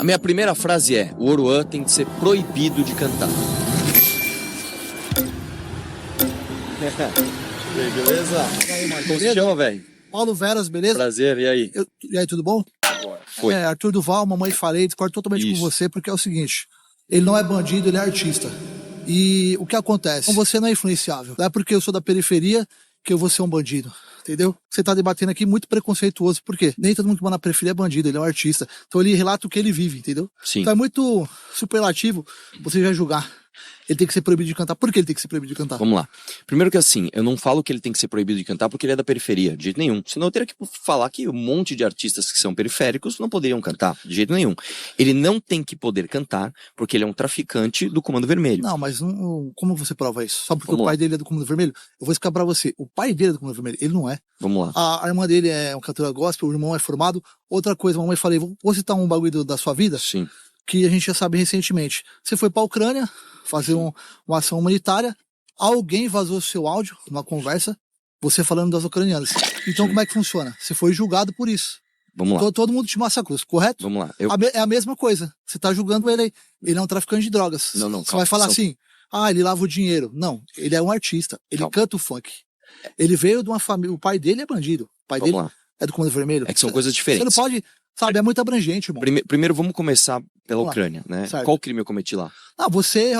A minha primeira frase é: o Oruan tem que ser proibido de cantar. E aí, beleza? E aí, Marcos, Como se beleza? chama, velho? Paulo Veras, beleza? Prazer, e aí? E aí, tudo bom? Foi. Arthur Duval, mamãe falei, discordo totalmente Isso. com você, porque é o seguinte, ele não é bandido, ele é artista. E o que acontece? Com você não é influenciável. Não é porque eu sou da periferia que eu vou ser um bandido, entendeu? Você tá debatendo aqui muito preconceituoso, por quê? Nem todo mundo que mora na periferia é bandido, ele é um artista. Então ele relata o que ele vive, entendeu? Sim. Então é muito superlativo você já julgar. Ele tem que ser proibido de cantar. Por que ele tem que ser proibido de cantar? Vamos lá. Primeiro que assim, eu não falo que ele tem que ser proibido de cantar porque ele é da periferia, de jeito nenhum. Senão eu teria que falar que um monte de artistas que são periféricos não poderiam cantar, de jeito nenhum. Ele não tem que poder cantar porque ele é um traficante do Comando Vermelho. Não, mas como você prova isso? Só porque Vamos o pai lá. dele é do Comando Vermelho? Eu vou explicar pra você. O pai dele é do Comando Vermelho, ele não é. Vamos lá. A irmã dele é uma cantora gospel, o irmão é formado. Outra coisa, a mamãe falei, vou citar um bagulho da sua vida, Sim. que a gente já sabe recentemente. Você foi pra Ucrânia fazer uma ação humanitária, alguém vazou seu áudio numa conversa, você falando das ucranianas. Então como é que funciona? Você foi julgado por isso. Vamos lá. Todo mundo te massacrou, correto? Vamos lá. É a mesma coisa. Você tá julgando ele aí. Ele é um traficante de drogas. Não, Você calma, vai falar assim, ele lava o dinheiro. Não, ele é um artista. Ele Calma. canta o funk. Ele veio de uma família, o pai dele é bandido. O pai Vamos dele lá. é do Comando Vermelho. É que são coisas diferentes. Você não pode, sabe, é muito abrangente, irmão. Primeiro vamos começar pela Vamos lá. Ucrânia, né? Certo. Qual crime eu cometi lá? Você,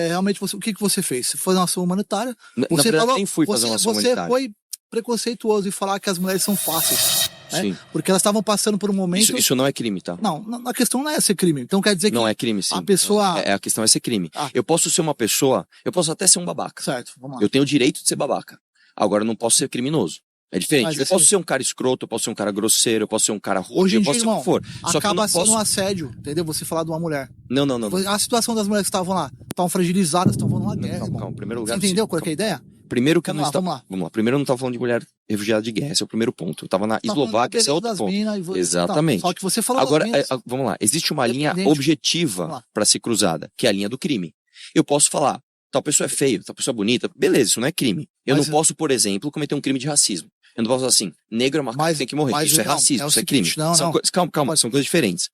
realmente, o que você fez? Você foi uma ação humanitária. Na Você verdade, falou, nem fui fazer uma ação você humanitária. foi preconceituoso em falar que as mulheres são fáceis. Né? Sim. Porque elas estavam passando por um momento... Isso não é crime, tá? Não, a questão não é ser crime. Então quer dizer que Não é crime, sim. a pessoa... A questão é ser crime. Ah. Eu posso ser uma pessoa, eu posso até ser um babaca. Certo, vamos lá. Eu tenho o direito de ser babaca. Agora eu não posso ser criminoso. É diferente. Mas eu assim- posso ser um cara escroto, eu posso ser um cara grosseiro, eu posso ser um cara rude, Hoje em eu dia, posso ser o irmão, que for. Só que eu acaba não sendo posso... um assédio, entendeu? Você falar de uma mulher. Não. A situação das mulheres que estavam lá, estavam fragilizadas, estavam numa guerra, Calma, irmão. em primeiro Você lugar... entendeu sim, qual é que é a ideia? Primeiro que eu não Vamos lá, estava... vamos lá. Primeiro eu não estava falando de mulher refugiada de guerra, esse é o primeiro ponto. Eu tava na Eslováquia, esse é outro ponto. Exatamente. Só que você falou Agora, das minas. vamos lá. Existe uma linha Independente. Vamos objetiva lá. para ser cruzada, que é a linha do crime. Eu posso falar, tal pessoa é feio, tal pessoa é bonita, beleza, isso não é crime. Eu Mas- não posso, por exemplo, cometer um crime de racismo. Eu não posso falar assim, negro é uma coisa que tem que morrer. mas Isso é não, racismo, é o isso é seguinte, crime. não, São não. calma, são coisas diferentes.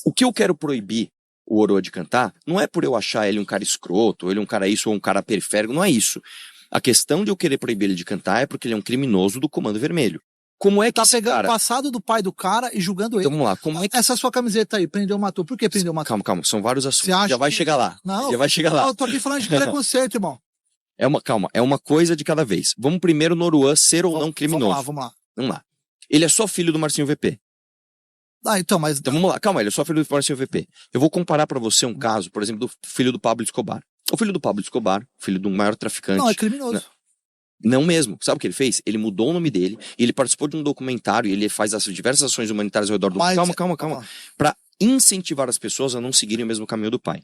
O que eu quero proibir o Oruan de cantar não é por eu achar ele um cara escroto, ou ele um cara isso, ou um cara periférico, não é isso. A questão de eu querer proibir ele de cantar é porque ele é um criminoso do Comando Vermelho. Como é que Tá esse pegando cara... o passado do pai do cara e julgando ele. Então vamos lá, como é que... Essa sua camiseta aí, prendeu, matou. Por que prendeu, matou? Calma, são vários assuntos. Você acha Já vai que- chegar lá. Não, Já vai chegar lá. Eu tô aqui falando de preconceito, irmão. Calma, é uma coisa de cada vez. Vamos primeiro no Oruan ser ou não criminoso. Vamos lá. Vamos lá. Ele é só filho do Marcinho VP. Então, mas... Então vamos lá, calma, ele é só filho do Marcinho VP. Eu vou comparar pra você um caso, por exemplo, do filho do Pablo Escobar. O filho do Pablo Escobar, filho do maior traficante. Não, é criminoso. Não mesmo. Sabe o que ele fez? Ele mudou o nome dele, e ele participou de um documentário, e ele faz as diversas ações humanitárias ao redor do... Mas- Calma. Pra incentivar as pessoas a não seguirem o mesmo caminho do pai.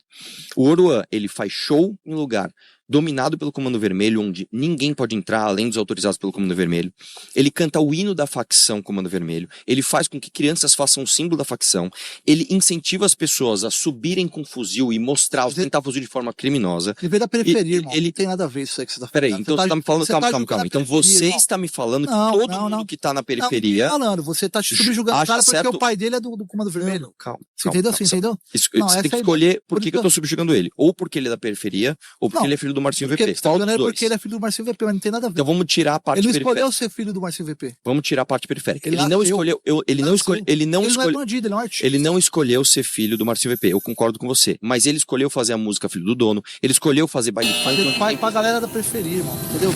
O Oruan, ele faz show em lugar dominado pelo Comando Vermelho, onde ninguém pode entrar além dos autorizados pelo Comando Vermelho. Ele canta o hino da facção Comando Vermelho. Ele faz com que crianças façam o símbolo da facção. Ele incentiva as pessoas a subirem com fuzil e mostrar, ostentar fuzil de forma criminosa. Ele veio da periferia, E- irmão. ele- Não tem nada a ver isso aí que você tá falando. Peraí, então você tá me falando... Calma. julgando a Então periferia, você irmão. está me falando que Não, todo não. mundo que tá na Não, periferia... falando, você tá subjugando o acha cara porque certo- o pai dele é do Comando Vermelho. Calma. Você entendeu? Você entendeu? Não, Você essa tem que é a escolher por que Porque- eu tô subjugando ele. Ou porque ele é da periferia, ou porque Não, ele é filho do Marcinho Porque VP. você tá Qual falando dos é dois? porque ele é filho do Marcinho VP, mas não tem nada a ver. Então vamos tirar a parte Ele não periférica. escolheu ser filho do Marcinho VP. Vamos tirar a parte periférica. Ele Ele não nasceu. escolheu, ele não Nasceu. escolheu, ele não Ele não é escolheu, bandido, ele é um artista. ele não escolheu ser filho do Marcinho VP. Eu concordo com você. Mas ele escolheu fazer a música Filho do Dono. Ele escolheu fazer baile funk. Pai pra galera da periferia, irmão. Entendeu?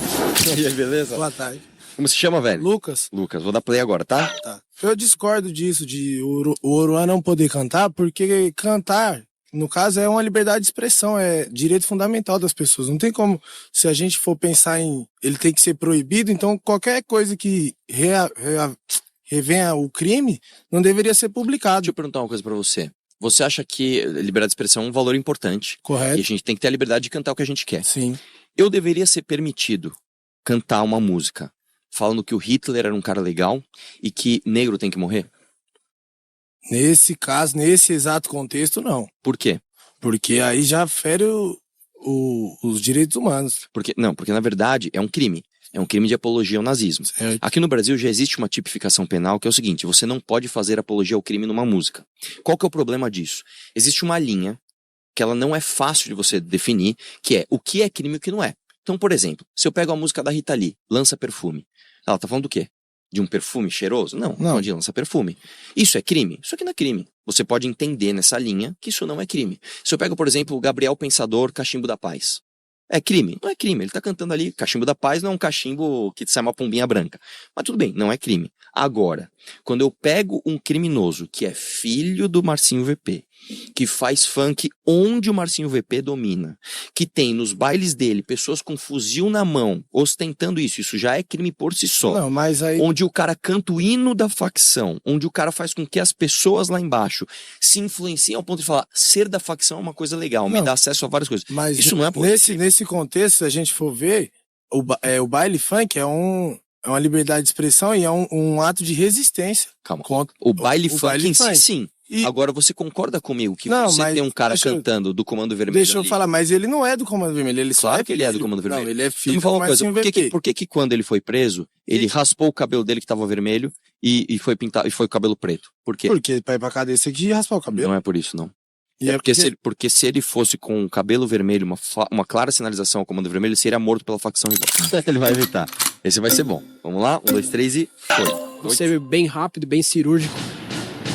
E aí, beleza? Boa tarde. Como se chama, velho? Lucas, Lucas, vou dar play agora, tá? tá. Eu discordo disso, de o Oruan não poder cantar, porque cantar, no caso, é uma liberdade de expressão, é direito fundamental das pessoas. Não tem como, se a gente for pensar em ele tem que ser proibido, então qualquer coisa que revenha o crime não deveria ser publicado. Deixa eu perguntar uma coisa pra você. Você acha que liberdade de expressão é um valor importante? E a Correto? gente tem que ter a liberdade de cantar o que a gente quer. Sim. Eu deveria ser permitido cantar uma música falando que o Hitler era um cara legal e que negro tem que morrer? Nesse caso, nesse exato contexto, não. Por quê? Porque aí já fere os direitos humanos. Porque na verdade é um crime. É um crime de apologia ao nazismo. Certo. Aqui no Brasil já existe uma tipificação penal que é o seguinte, você não pode fazer apologia ao crime numa música. Qual que é o problema disso? Existe uma linha que ela não é fácil de você definir, que é o que é crime e o que não é. Então, por exemplo, se eu pego a música da Rita Lee, Lança Perfume, ela tá falando do quê? De um perfume cheiroso? Não, Não. de lança perfume. Isso é crime? Isso aqui não é crime. Você pode entender nessa linha que isso não é crime. Se eu pego, por exemplo, o Gabriel Pensador, Cachimbo da Paz. É crime? Não é crime. Ele tá cantando ali, Cachimbo da Paz não é um cachimbo que sai uma pombinha branca. Mas tudo bem, não é crime. Agora, quando eu pego um criminoso que é filho do Marcinho VP, que faz funk onde o Marcinho VP domina, que tem nos bailes dele pessoas com fuzil na mão, ostentando isso já é crime por si só. Não, mas aí... Onde o cara canta o hino da facção, onde o cara faz com que as pessoas lá embaixo se influenciem ao ponto de falar, ser da facção é uma coisa legal, me Não. dá acesso a várias coisas. Mas Isso não é nesse contexto, se a gente for ver, o baile funk é uma liberdade de expressão e é um ato de resistência. Calma. Contra O baile o funk baile em si, funk. sim. E- Agora, você concorda comigo que Não, você mas tem um cara deixa eu- cantando do Comando Vermelho Deixa eu ali? falar, mas ele não é do Comando Vermelho, ele só Claro que ele é do filho. Comando Vermelho. Não, ele é Então, filho me fala do uma coisa, Marcinho VP. por que quando ele foi preso, ele raspou o cabelo dele que tava vermelho e foi pintado, e foi com o cabelo preto? Por quê? Porque pra ir pra cadeia você que raspar o cabelo. Não é por isso, não. E é Porque se ele fosse com o cabelo vermelho, uma clara sinalização ao Comando Vermelho, ele seria morto pela facção rival. Ele vai evitar. Esse vai ser bom. Vamos lá? 1, 2, 3 e foi. Vou ser bem rápido, bem cirúrgico.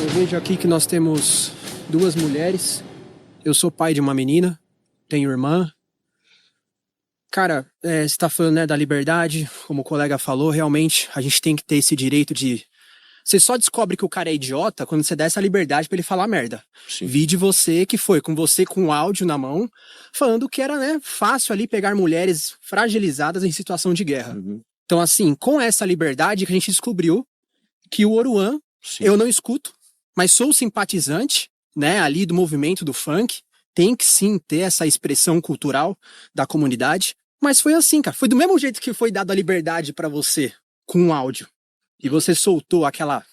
Eu vejo aqui que nós temos 2 mulheres. Eu sou pai de uma menina, tenho irmã. Cara, você tá falando, né, da liberdade, como o colega falou, realmente a gente tem que ter esse direito de... Você só descobre que o cara é idiota quando você dá essa liberdade pra ele falar merda. Sim. Vi de você que foi com você com o áudio na mão, falando que era, né, fácil ali pegar mulheres fragilizadas em situação de guerra. Uhum. Então, assim, com essa liberdade que a gente descobriu que o Oruan, Sim. eu não escuto, mas sou simpatizante, né, ali do movimento do funk, tem que sim ter essa expressão cultural da comunidade, mas foi assim, cara, foi do mesmo jeito que foi dada a liberdade pra você com o áudio, e você soltou aquela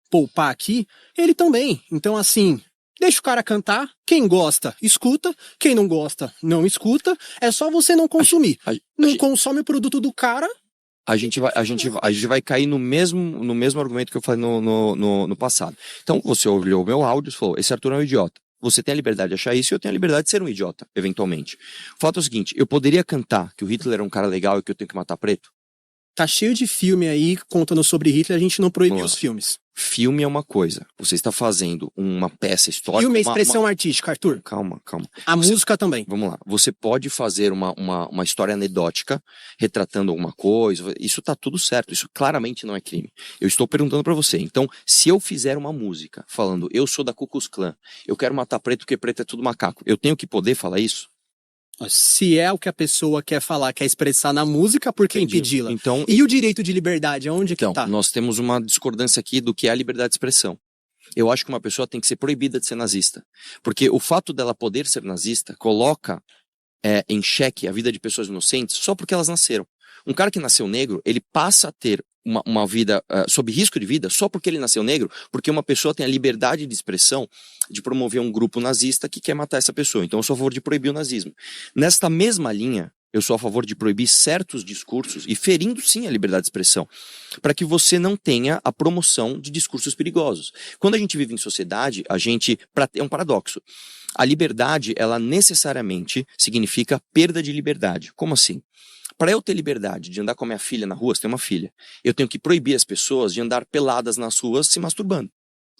poupar aqui, ele também. Então, assim, deixa o cara cantar, quem gosta, escuta, quem não gosta, não escuta, é só você não consumir. Não consome o produto do cara. A gente vai cair no mesmo argumento que eu falei no passado. Então, você olhou o meu áudio e falou, esse Arthur é um idiota. Você tem a liberdade de achar isso e eu tenho a liberdade de ser um idiota, eventualmente. O fato é o seguinte, eu poderia cantar que o Hitler é um cara legal e que eu tenho que matar preto? Tá cheio de filme aí contando sobre Hitler, a gente não proibiu Vamos os lá. filmes. Filme é uma coisa. Você está fazendo uma peça histórica... Filme é expressão artística, Arthur. Calma. A música também. Vamos lá. Você pode fazer uma história anedótica, retratando alguma coisa. Isso tá tudo certo. Isso claramente não é crime. Eu estou perguntando pra você. Então, se eu fizer uma música falando, eu sou da Ku Klux Klan, eu quero matar preto porque preto é tudo macaco, eu tenho que poder falar isso? Se é o que a pessoa quer falar, quer expressar na música, por que Entendi. impedi-la? Então, E o direito de liberdade, aonde que então tá? nós temos uma discordância aqui do que é a liberdade de expressão. Eu acho que uma pessoa tem que ser proibida de ser nazista. Porque o fato dela poder ser nazista coloca em xeque a vida de pessoas inocentes só porque elas nasceram. Um cara que nasceu negro, ele passa a ter uma vida sob risco de vida só porque ele nasceu negro, porque uma pessoa tem a liberdade de expressão de promover um grupo nazista que quer matar essa pessoa. Então eu sou a favor de proibir o nazismo. Nesta mesma linha, eu sou a favor de proibir certos discursos, e ferindo sim a liberdade de expressão, para que você não tenha a promoção de discursos perigosos. Quando a gente vive em sociedade, é um paradoxo. A liberdade, ela necessariamente significa perda de liberdade. Como assim? Para eu ter liberdade de andar com a minha filha na rua, você tem uma filha, eu tenho que proibir as pessoas de andar peladas nas ruas se masturbando.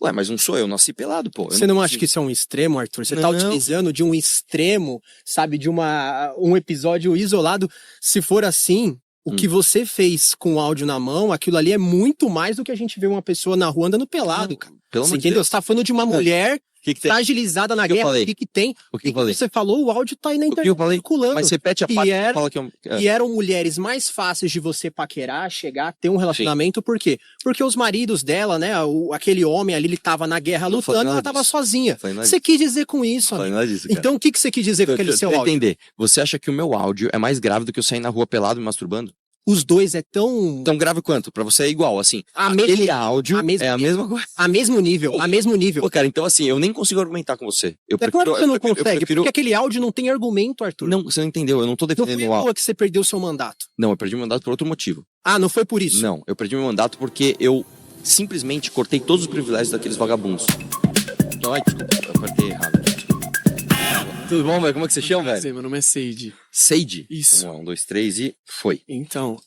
Ué, mas não sou eu, nasci pelado, pô. Você não acha que isso é um extremo, Arthur? Você tá Não. utilizando de um extremo, sabe, de um episódio isolado. Se for assim, o que você fez com o áudio na mão, aquilo ali é muito mais do que a gente vê uma pessoa na rua andando pelado, cara. Pelo Você amor de entendeu? Deus. Você tá falando de uma mulher O que tem? fragilizada na O que eu guerra, falei? o que tem? O que eu falei? Você falou, o áudio tá aí na O que eu internet falei? circulando. Mas repete a E parte era- que fala que eu... E eram mulheres mais fáceis de você paquerar, chegar, ter um relacionamento, por quê? Porque os maridos dela, né, aquele homem ali, ele tava na guerra Não falei lutando e ela nada tava disso. sozinha. Não falei nada Você quis dizer com isso, Não falei amigo? nada disso, cara. Então o que você quis dizer com aquele seu Deixa eu áudio? entender. Você acha que o meu áudio é mais grave do que eu sair na rua pelado me masturbando? os dois é tão... Tão grave quanto? Pra você é igual, assim. A mesmo- Aquele áudio a mesma- é a mesma coisa. A mesmo nível. Pô, cara, então assim, eu nem consigo argumentar com você. Eu É claro que você não consegue, prefiro... porque aquele áudio não tem argumento, Arthur. Não, você não entendeu, eu não tô Não defendendo foi o à áudio. toa que você perdeu seu mandato. Não, eu perdi meu mandato por outro motivo. Ah, não foi por isso? Não, eu perdi meu mandato porque eu simplesmente cortei todos os privilégios daqueles vagabundos. Ai, desculpa, eu apertei errado. Tudo bom, velho? Como é que você chama, velho? Sei, meu nome é Seide. Seide? Isso. Vamos lá, 1, 2, 3 e foi. Então,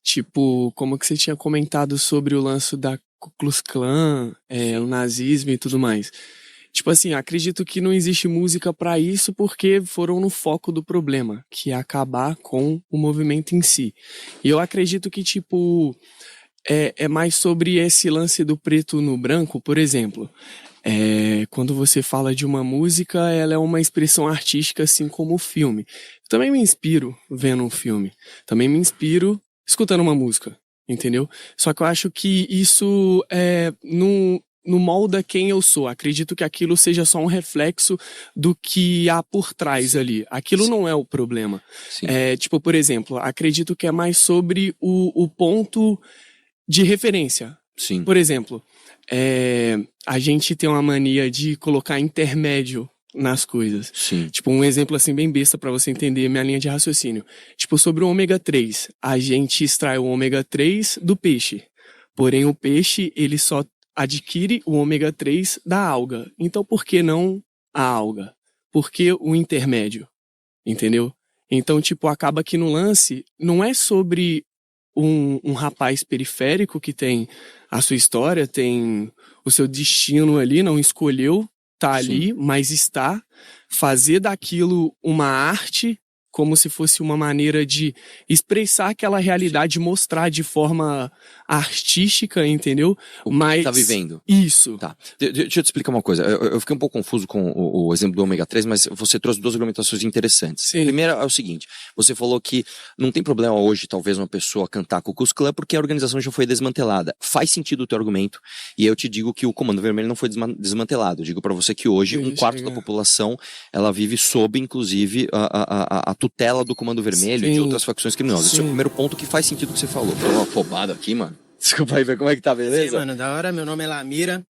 tipo, como que você tinha comentado sobre o lance da Ku Klux Klan, o nazismo e tudo mais. Tipo assim, acredito que não existe música pra isso porque foram no foco do problema, que é acabar com o movimento em si. E eu acredito que, tipo, é mais sobre esse lance do preto no branco, por exemplo. Quando você fala de uma música, ela é uma expressão artística, assim como o filme. Eu também me inspiro vendo um filme. Também me inspiro escutando uma música, entendeu? Só que eu acho que isso não molda quem eu sou. Acredito que aquilo seja só um reflexo do que há por trás ali. Aquilo não é o problema. Sim. Tipo, por exemplo, acredito que é mais sobre o ponto de referência. Sim. Por exemplo, a gente tem uma mania de colocar intermédio nas coisas. Sim. Tipo, um exemplo assim bem besta pra você entender minha linha de raciocínio. Tipo, sobre o ômega 3. A gente extrai o ômega 3 do peixe. Porém, o peixe, ele só adquire o ômega 3 da alga. Então, por que não a alga? Por que o intermédio? Entendeu? Então, tipo, acaba que no lance não é sobre um rapaz periférico que tem a sua história, tem o seu destino ali, não escolheu tá ali, mas está, fazer daquilo uma arte como se fosse uma maneira de expressar aquela realidade, mostrar de forma artística, entendeu? Mas tá vivendo. Isso. Tá. Deixa eu te explicar uma coisa. Eu fiquei um pouco confuso com o exemplo do ômega 3, mas você trouxe duas argumentações interessantes. Sim. Primeiro é o seguinte, você falou que não tem problema hoje, talvez, uma pessoa cantar Ku Klux Klan porque a organização já foi desmantelada. Faz sentido o teu argumento, e eu te digo que o Comando Vermelho não foi desmantelado. Eu digo pra você que hoje um quarto da população, ela vive sob, inclusive, a tutela do Comando Vermelho e de outras facções criminosas. Esse é o primeiro ponto que faz sentido o que você falou. Tô uma afobada aqui, mano. Desculpa aí, como é que tá, beleza? Sim, mano, da hora, meu nome é Lamira.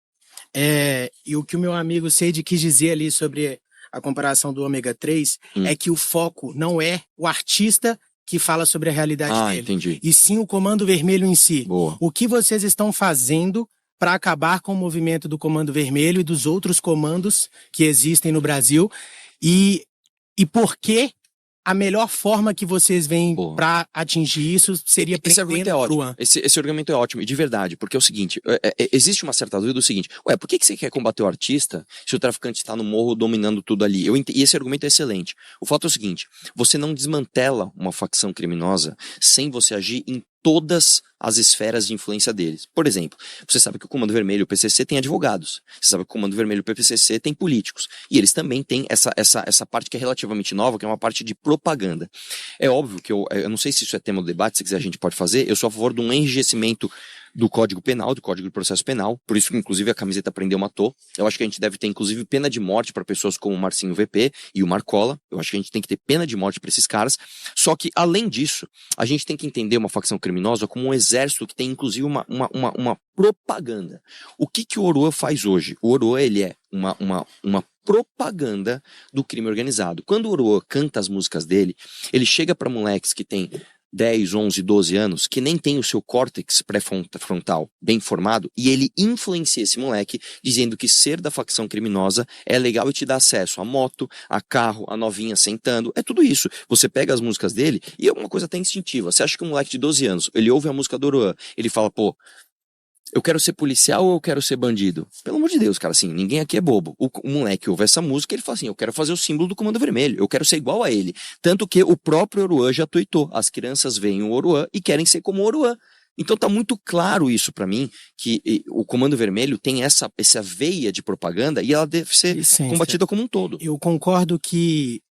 E o que o meu amigo Seide quis dizer ali sobre a comparação do ômega 3 é que o foco não é o artista que fala sobre a realidade dele. Entendi. E sim o Comando Vermelho em si. Boa. O que vocês estão fazendo para acabar com o movimento do Comando Vermelho e dos outros comandos que existem no Brasil e por que a melhor forma que vocês veem pra atingir isso seria esse argumento é ótimo. Oruan. Esse argumento é ótimo, e de verdade, porque é o seguinte, existe uma certa dúvida do seguinte, por que você quer combater o artista se o traficante está no morro dominando tudo ali? E esse argumento é excelente. O fato é o seguinte, você não desmantela uma facção criminosa sem você agir em todas as esferas de influência deles. Por exemplo, você sabe que o Comando Vermelho e o PCC tem advogados. Você sabe que o Comando Vermelho e o PCC tem políticos. E eles também têm essa parte que é relativamente nova, que é uma parte de propaganda. É óbvio que eu não sei se isso é tema do debate, se quiser a gente pode fazer, eu sou a favor de um enrijecimento do Código Penal, do Código de Processo Penal, por isso que inclusive a camiseta Prendeu Matou. Eu acho que a gente deve ter inclusive pena de morte para pessoas como o Marcinho VP e o Marcola. Eu acho que a gente tem que ter pena de morte para esses caras. Só que além disso, a gente tem que entender uma facção criminosa como um exército que tem inclusive uma propaganda. O que o Oruan faz hoje? O Oruan, ele é uma propaganda do crime organizado. Quando o Oruan canta as músicas dele, ele chega para moleques que tem 10, 11, 12 anos, que nem tem o seu córtex pré-frontal bem formado, e ele influencia esse moleque dizendo que ser da facção criminosa é legal e te dá acesso a moto, a carro, a novinha sentando, é tudo isso. Você pega as músicas dele, e é uma coisa até instintiva. Você acha que um moleque de 12 anos, ele ouve a música do Oruan, ele fala, pô, eu quero ser policial ou eu quero ser bandido? Pelo amor de Deus, cara, assim, ninguém aqui é bobo. O moleque ouve essa música e ele fala assim, eu quero fazer o símbolo do Comando Vermelho, eu quero ser igual a ele. Tanto que o próprio Oruan já tuitou. As crianças veem o Oruan e querem ser como o Oruan. Então tá muito claro isso pra mim, que o Comando Vermelho tem essa veia de propaganda e ela deve ser combatida como um todo. Eu concordo que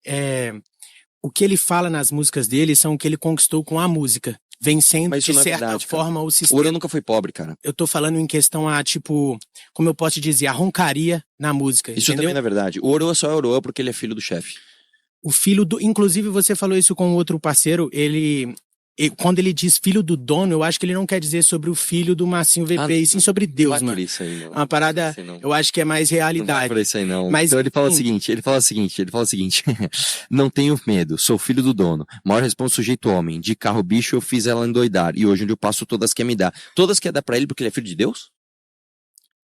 o que ele fala nas músicas dele são o que ele conquistou com a música. Vencendo, de certa forma, o sistema. O Oruan nunca foi pobre, cara. Eu tô falando em questão como eu posso dizer, a roncaria na música. Isso entendeu? também não é verdade. O Oruan só é Oruan porque ele é filho do chefe. O filho do... Inclusive, você falou isso com outro parceiro, ele quando ele diz filho do dono, eu acho que ele não quer dizer sobre o filho do Marcinho VP, e sim sobre Deus, Vai por mano. isso aí, não. Uma parada, Isso aí não. eu acho que é mais Não vai realidade. por isso aí, não. Mas, Então ele fala o enfim. seguinte, não tenho medo, sou filho do dono, maior responsa sujeito homem, de carro bicho eu fiz ela endoidar, e hoje onde eu passo todas quer me dar. Todas quer dar pra ele porque ele é filho de Deus?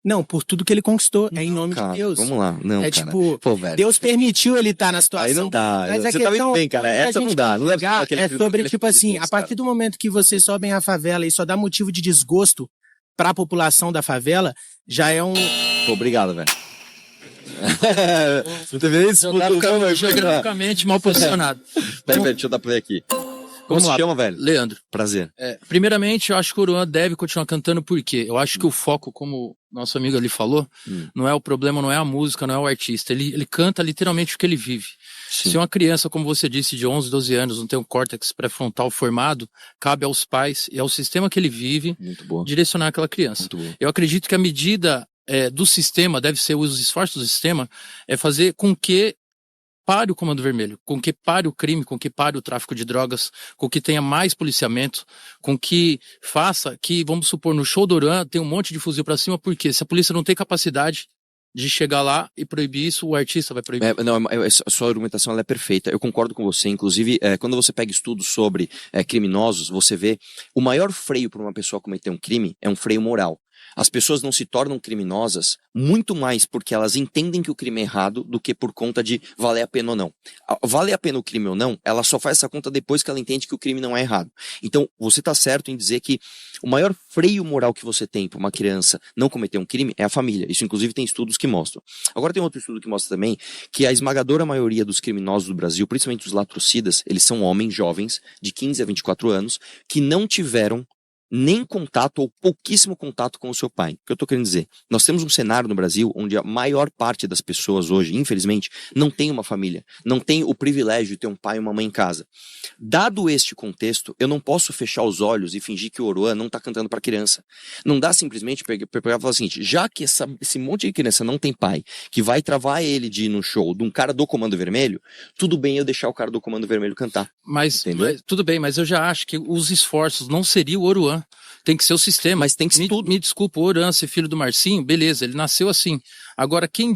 Não, por tudo que ele conquistou, é em nome Cara, de Deus. vamos lá, não, É cara. tipo, Pô, velho. Deus permitiu ele estar na situação. Aí não dá, Mas a você tá questão muito bem, cara, que a essa não gente dá, não é pegar aquele é filho- sobre, aquele tipo filho de assim, Deus, a partir do momento que vocês sobem a favela e só dá motivo de desgosto pra população da favela, já é um... Pô, obrigado, velho. Não teve nem isso? Geograficamente mal posicionado. Peraí, deixa eu dar play aqui. Como Vamos se lá. chama, velho? Leandro, Prazer. primeiramente eu acho que o Oruan deve continuar cantando porque eu acho que o foco, como nosso amigo ali falou, não é o problema, não é a música, não é o artista. Ele canta literalmente o que ele vive. Sim. Se uma criança, como você disse, de 11, 12 anos, não tem um córtex pré-frontal formado, cabe aos pais e ao sistema que ele vive Muito bom. direcionar aquela criança. Muito bom. Eu acredito que a medida do sistema, deve ser os esforços do sistema, é fazer com que pare o Comando Vermelho, com que pare o crime, com que pare o tráfico de drogas, com que tenha mais policiamento, com que faça que, vamos supor, no show do Oruan tem um monte de fuzil pra cima, porque se a polícia não tem capacidade de chegar lá e proibir isso, o artista vai proibir. A sua argumentação ela é perfeita. Eu concordo com você. Inclusive, quando você pega estudos sobre criminosos, você vê o maior freio para uma pessoa cometer um crime é um freio moral. As pessoas não se tornam criminosas muito mais porque elas entendem que o crime é errado do que por conta de valer a pena ou não. Valer a pena o crime ou não, ela só faz essa conta depois que ela entende que o crime não é errado. Então, você está certo em dizer que o maior freio moral que você tem para uma criança não cometer um crime é a família. Isso, inclusive, tem estudos que mostram. Agora tem outro estudo que mostra também que a esmagadora maioria dos criminosos do Brasil, principalmente os latrocidas, eles são homens jovens de 15 a 24 anos que não tiveram nem contato ou pouquíssimo contato com o seu pai. O que eu tô querendo dizer? Nós temos um cenário no Brasil onde a maior parte das pessoas hoje, infelizmente, não tem uma família, não tem o privilégio de ter um pai e uma mãe em casa. Dado este contexto, eu não posso fechar os olhos e fingir que o Oruan não tá cantando pra criança. Não dá simplesmente pegar e falar o seguinte, já que esse monte de criança não tem pai, que vai travar ele de ir no show de um cara do Comando Vermelho, tudo bem eu deixar o cara do Comando Vermelho cantar. Mas Entendeu? tudo bem, mas eu já acho que os esforços não seria o Oruan. Tem que ser o sistema. Mas tem que ser tudo. Me desculpa, o Oruan ser filho do Marcinho, beleza, ele nasceu assim. Agora, quem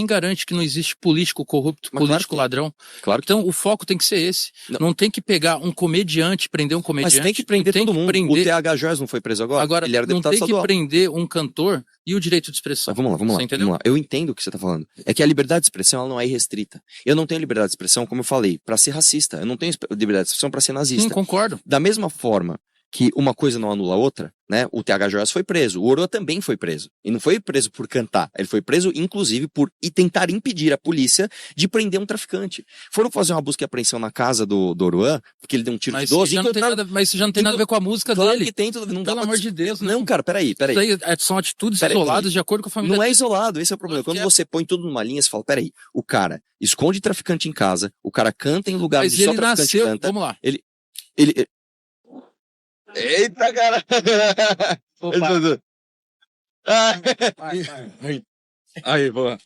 garante que não existe político corrupto, Mas político claro ladrão? Claro que Então, o foco tem que ser esse. Não tem que pegar um comediante, prender um comediante. Mas tem que prender todo mundo. O TH Joyce não foi preso agora? Agora, Ele era não deputado tem que estadual. prender um cantor e o direito de expressão. Mas vamos lá. Você entendeu? Vamos lá. Eu entendo o que você tá falando. É que a liberdade de expressão ela não é irrestrita. Eu não tenho liberdade de expressão, como eu falei, pra ser racista. Eu não tenho liberdade de expressão pra ser nazista. Sim, concordo. Da mesma forma que uma coisa não anula a outra, né? O TH Joyce foi preso, o Oruan também foi preso. E não foi preso por cantar, ele foi preso inclusive por tentar impedir a polícia de prender um traficante. Foram fazer uma busca e apreensão na casa do Oruan, porque ele deu um tiro de 12 já não tem mas isso já não tem nada a ver com a música Claro dele. que tem, não dá Pelo pra amor de Deus, Não, cara, peraí. Isso aí são atitudes Peraí. isoladas de acordo com a família. Não é isolado, esse é o problema. Quando Porque você põe tudo numa linha, você fala, peraí, o cara esconde traficante em casa, o cara canta em lugar Mas onde só ele traficante nasceu, canta. vamos lá. Ele... Eita, cara! Opa. Aí, boa.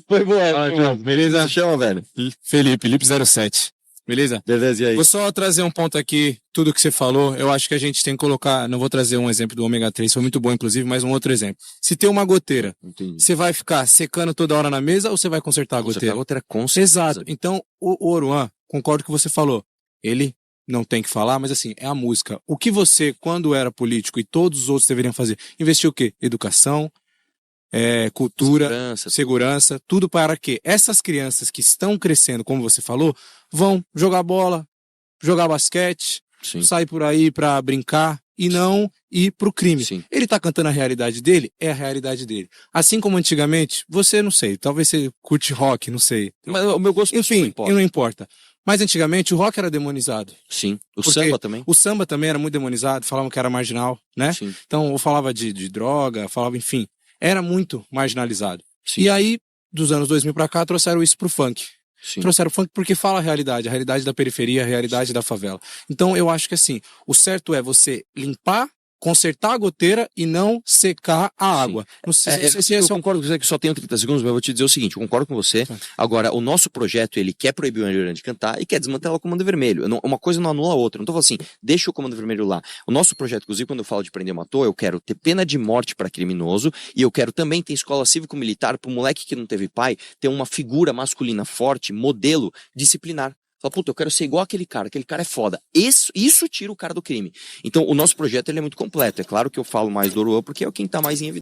Foi boa. Fala, João, beleza? Se chama, velho? Felipe 07. Beleza? Beleza, e aí? Vou só trazer um ponto aqui, tudo que você falou, eu acho que a gente tem que colocar, não vou trazer um exemplo do ômega 3, foi muito bom inclusive, mas um outro exemplo. Se tem uma goteira, Entendi. você vai ficar secando toda hora na mesa ou você vai consertar a goteira? A goteira com certeza. Exato. Então, o Oruan, concordo com o que você falou, ele não tem que falar, mas assim, é a música. O que você, quando era político e todos os outros deveriam fazer? Investir o quê? Educação, cultura, segurança, tudo para que essas crianças que estão crescendo, como você falou, vão jogar bola, jogar basquete, sair por aí pra brincar e não ir pro crime. Sim. Ele tá cantando a realidade dele, é a realidade dele. Assim como antigamente, você não sei, talvez você curte rock, não sei. Mas o meu gosto Enfim, não importa. Mas antigamente o rock era demonizado. Sim. O Porque samba também. O samba também era muito demonizado, falavam que era marginal, né? Sim. Então eu falava de droga, falava, enfim, era muito marginalizado. Sim. E aí, dos anos 2000 pra cá, trouxeram isso pro funk. Sim. Trouxeram o funk porque fala a realidade da periferia, a realidade da favela. Então eu acho que assim, o certo é você limpar consertar a goteira e não secar a água. Não sei se Eu esse é um... concordo com você que só tenho 30 segundos, mas eu vou te dizer o seguinte, eu concordo com você. Agora, o nosso projeto, ele quer proibir o Angelina de cantar e quer desmantelar o Comando Vermelho. Uma coisa não anula a outra. Eu não tô falando assim, deixa o Comando Vermelho lá. O nosso projeto, inclusive, quando eu falo de prender matou, eu quero ter pena de morte para criminoso e eu quero também ter escola cívico-militar pro moleque que não teve pai, ter uma figura masculina forte, modelo, disciplinar. Fala, puta, eu quero ser igual aquele cara é foda. Isso tira o cara do crime. Então, o nosso projeto ele é muito completo. É claro que eu falo mais do Oruan porque é quem tá mais em evidência.